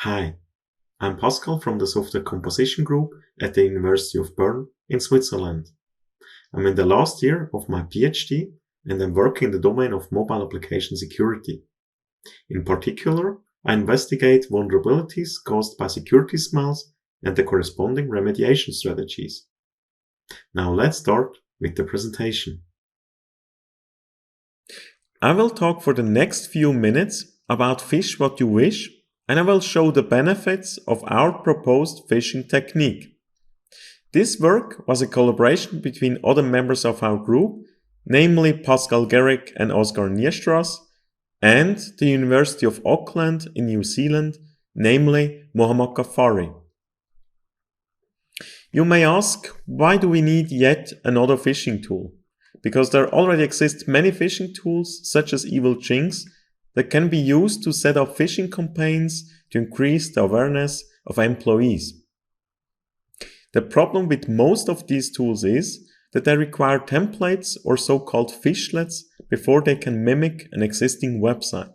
Hi, I'm Pascal from the Software Composition Group at the University of Bern in Switzerland. I'm in the last year of my PhD and I'm working in the domain of mobile application security. In particular, I investigate vulnerabilities caused by security smells and the corresponding remediation strategies. Now let's start with the presentation. I will talk for the next few minutes about Phish What You Wish, and I will show the benefits of our proposed phishing technique. This work was a collaboration between other members of our group, namely Pascal Garrick and Oscar Niestras, and the University of Auckland in New Zealand, namely Mohammad Ghaffari. You may ask, why do we need yet another phishing tool? Because there already exist many phishing tools, such as Evil Jinx, that can be used to set up phishing campaigns to increase the awareness of employees. The problem with most of these tools is that they require templates or so-called fishlets before they can mimic an existing website.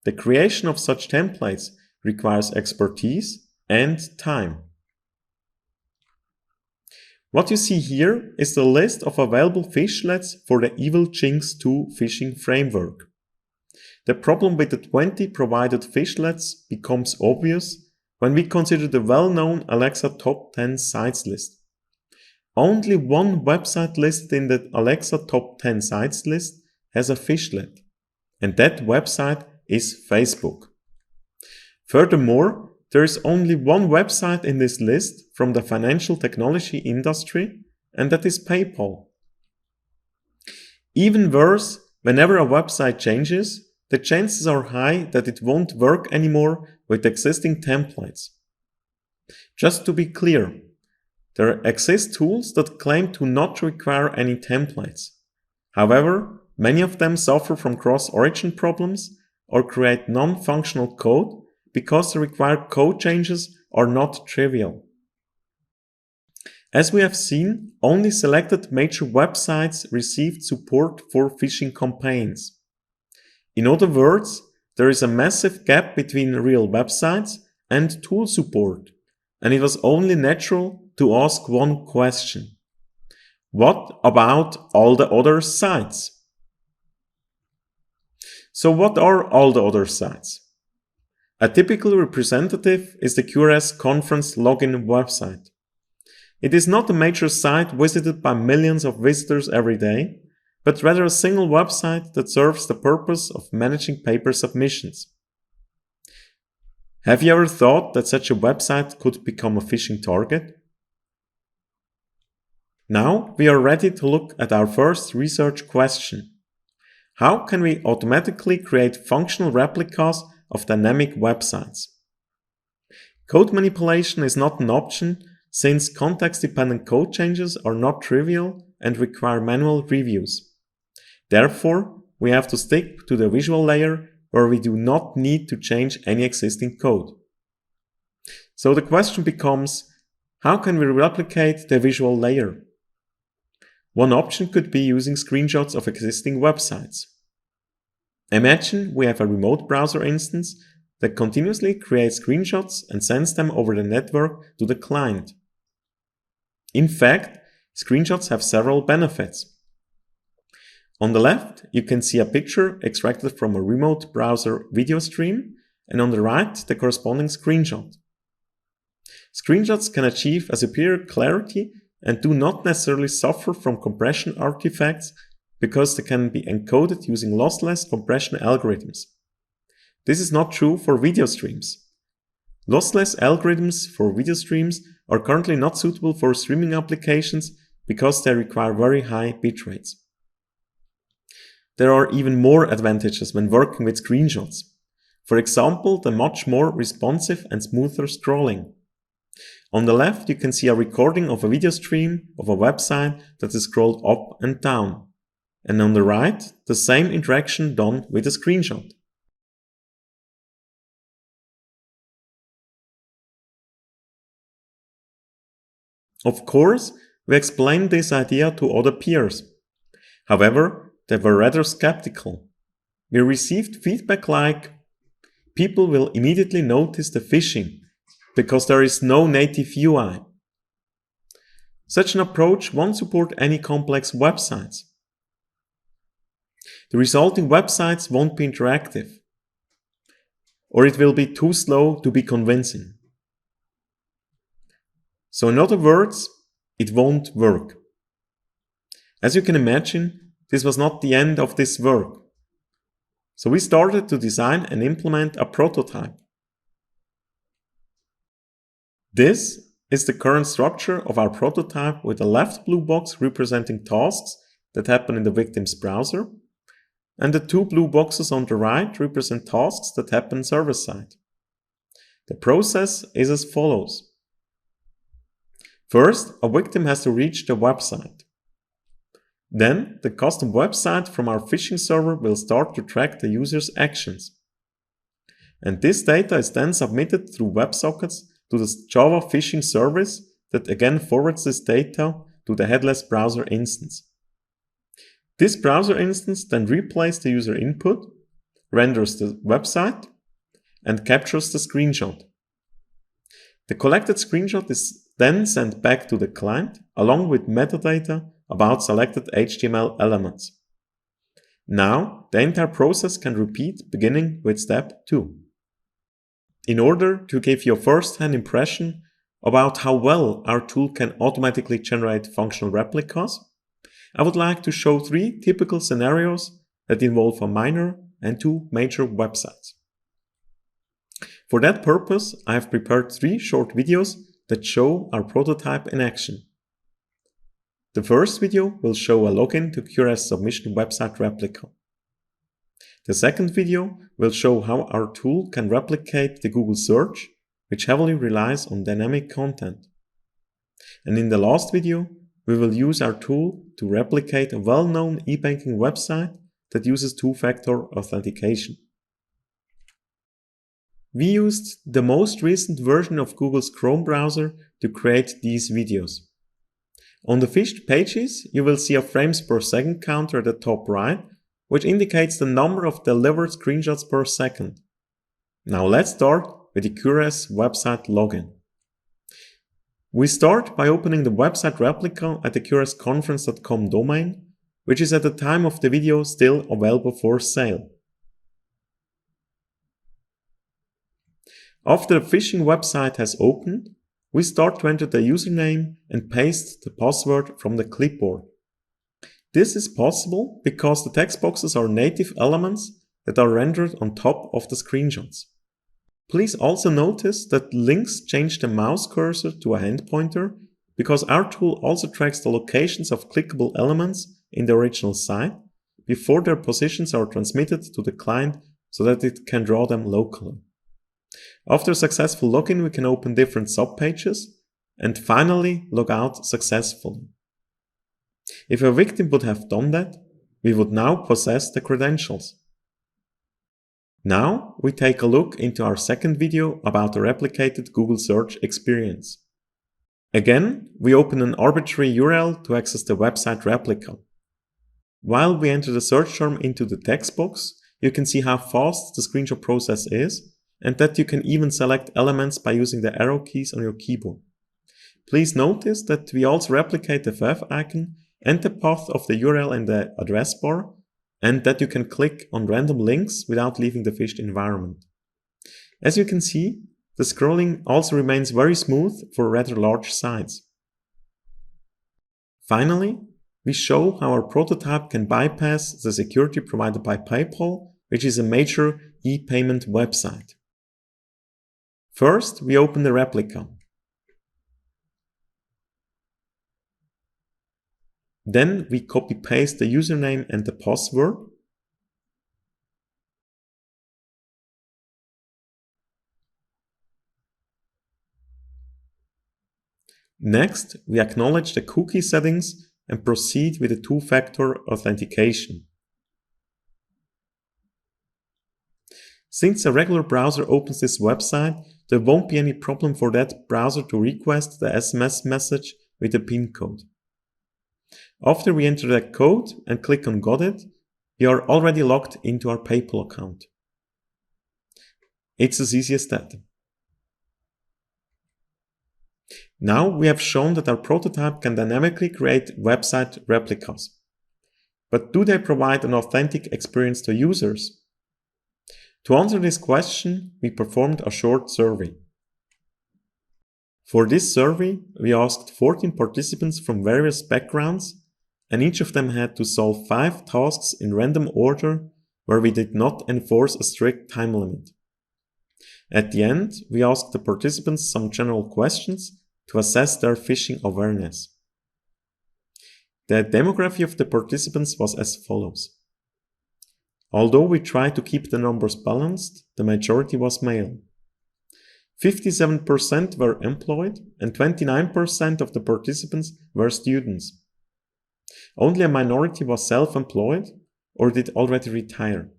The creation of such templates requires expertise and time. What you see here is the list of available fishlets for the Evil Jinx 2 phishing framework. The problem with the 20 provided fishlets becomes obvious when we consider the well-known Alexa Top 10 Sites list. Only one website listed in the Alexa Top 10 Sites list has a fishlet, and that website is Facebook. Furthermore, there is only one website in this list from the financial technology industry, and that is PayPal. Even worse, whenever a website changes, the chances are high that it won't work anymore with existing templates. Just to be clear, there exist tools that claim to not require any templates. However, many of them suffer from cross-origin problems or create non-functional code because the required code changes are not trivial. As we have seen, only selected major websites received support for phishing campaigns. In other words, there is a massive gap between real websites and tool support, and it was only natural to ask one question. What about all the other sites? So what are all the other sites? A typical representative is the QRS conference login website. It is not a major site visited by millions of visitors every day, but rather a single website that serves the purpose of managing paper submissions. Have you ever thought that such a website could become a phishing target? Now we are ready to look at our first research question. How can we automatically create functional replicas of dynamic websites? Code manipulation is not an option since context-dependent code changes are not trivial and require manual reviews. Therefore, we have to stick to the visual layer where we do not need to change any existing code. So the question becomes, how can we replicate the visual layer? One option could be using screenshots of existing websites. Imagine we have a remote browser instance that continuously creates screenshots and sends them over the network to the client. In fact, screenshots have several benefits. On the left, you can see a picture extracted from a remote browser video stream, and on the right, the corresponding screenshot. Screenshots can achieve a superior clarity and do not necessarily suffer from compression artifacts because they can be encoded using lossless compression algorithms. This is not true for video streams. Lossless algorithms for video streams are currently not suitable for streaming applications because they require very high bit rates. There are even more advantages when working with screenshots. For example, the much more responsive and smoother scrolling. On the left, you can see a recording of a video stream of a website that is scrolled up and down. And on the right, the same interaction done with a screenshot. Of course, we explained this idea to other peers. However, they were rather skeptical. We received feedback like, people will immediately notice the phishing because there is no native UI. Such an approach won't support any complex websites. The resulting websites won't be interactive, or it will be too slow to be convincing. So in other words, it won't work. As you can imagine, this was not the end of this work. So we started to design and implement a prototype. This is the current structure of our prototype, with the left blue box representing tasks that happen in the victim's browser, and the two blue boxes on the right represent tasks that happen server-side. The process is as follows. First, a victim has to reach the website. Then, the custom website from our phishing server will start to track the user's actions. And this data is then submitted through WebSockets to the Java phishing service that again forwards this data to the headless browser instance. This browser instance then replays the user input, renders the website, and captures the screenshot. The collected screenshot is then sent back to the client along with metadata about selected HTML elements. Now, the entire process can repeat beginning with step 2. In order to give you a first-hand impression about how well our tool can automatically generate functional replicas, I would like to show 3 typical scenarios that involve a minor and 2 major websites. For that purpose, I have prepared 3 short videos that show our prototype in action. The first video will show a login to QRS submission website replica. The second video will show how our tool can replicate the Google search, which heavily relies on dynamic content. And in the last video, we will use our tool to replicate a well-known e-banking website that uses two-factor authentication. We used the most recent version of Google's Chrome browser to create these videos. On the Phish pages, you will see a frames per second counter at the top right, which indicates the number of delivered screenshots per second. Now let's start with the QRS website login. We start by opening the website replica at the QRSconference.com domain, which is at the time of the video still available for sale. After the phishing website has opened, we start to enter the username and paste the password from the clipboard. This is possible because the text boxes are native elements that are rendered on top of the screenshots. Please also notice that links change the mouse cursor to a hand pointer because our tool also tracks the locations of clickable elements in the original site before their positions are transmitted to the client so that it can draw them locally. After a successful login, we can open different subpages and finally log out successfully. If a victim would have done that, we would now possess the credentials. Now we take a look into our second video about the replicated Google search experience. Again, we open an arbitrary URL to access the website replica. While we enter the search term into the text box, you can see how fast the screenshot process is, and that you can even select elements by using the arrow keys on your keyboard. Please notice that we also replicate the web icon and the path of the URL in the address bar, and that you can click on random links without leaving the phished environment. As you can see, the scrolling also remains very smooth for rather large sites. Finally, we show how our prototype can bypass the security provided by PayPal, which is a major e-payment website. First, we open the replica. Then we copy-paste the username and the password. Next, we acknowledge the cookie settings and proceed with the two-factor authentication. Since a regular browser opens this website, there won't be any problem for that browser to request the SMS message with the PIN code. After we enter that code and click on Got It, we are already logged into our PayPal account. It's as easy as that. Now we have shown that our prototype can dynamically create website replicas. But do they provide an authentic experience to users? To answer this question, we performed a short survey. For this survey, we asked 14 participants from various backgrounds, and each of them had to solve 5 tasks in random order where we did not enforce a strict time limit. At the end, we asked the participants some general questions to assess their phishing awareness. The demography of the participants was as follows. Although we tried to keep the numbers balanced, the majority was male. 57% were employed and 29% of the participants were students. Only a minority was self-employed or did already retire.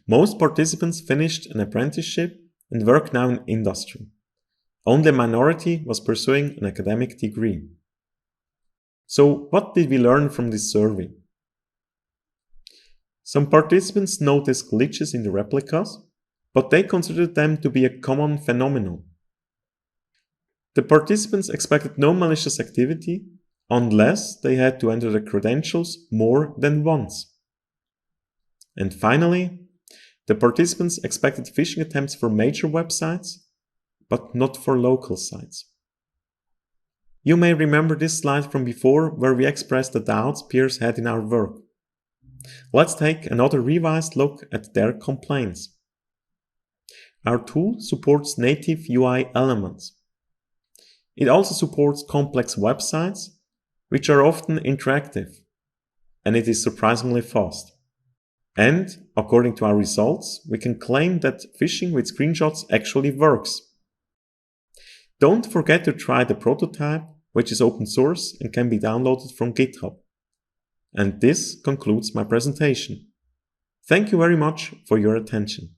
Most participants finished an apprenticeship and work now in industry. Only a minority was pursuing an academic degree. So, what did we learn from this survey? Some participants noticed glitches in the replicas, but they considered them to be a common phenomenon. The participants expected no malicious activity unless they had to enter the credentials more than once. And finally, the participants expected phishing attempts for major websites, but not for local sites. You may remember this slide from before where we expressed the doubts peers had in our work. Let's take another revised look at their complaints. Our tool supports native UI elements. It also supports complex websites, which are often interactive, and it is surprisingly fast. And, according to our results, we can claim that phishing with screenshots actually works. Don't forget to try the prototype, which is open source and can be downloaded from GitHub. And this concludes my presentation. Thank you very much for your attention.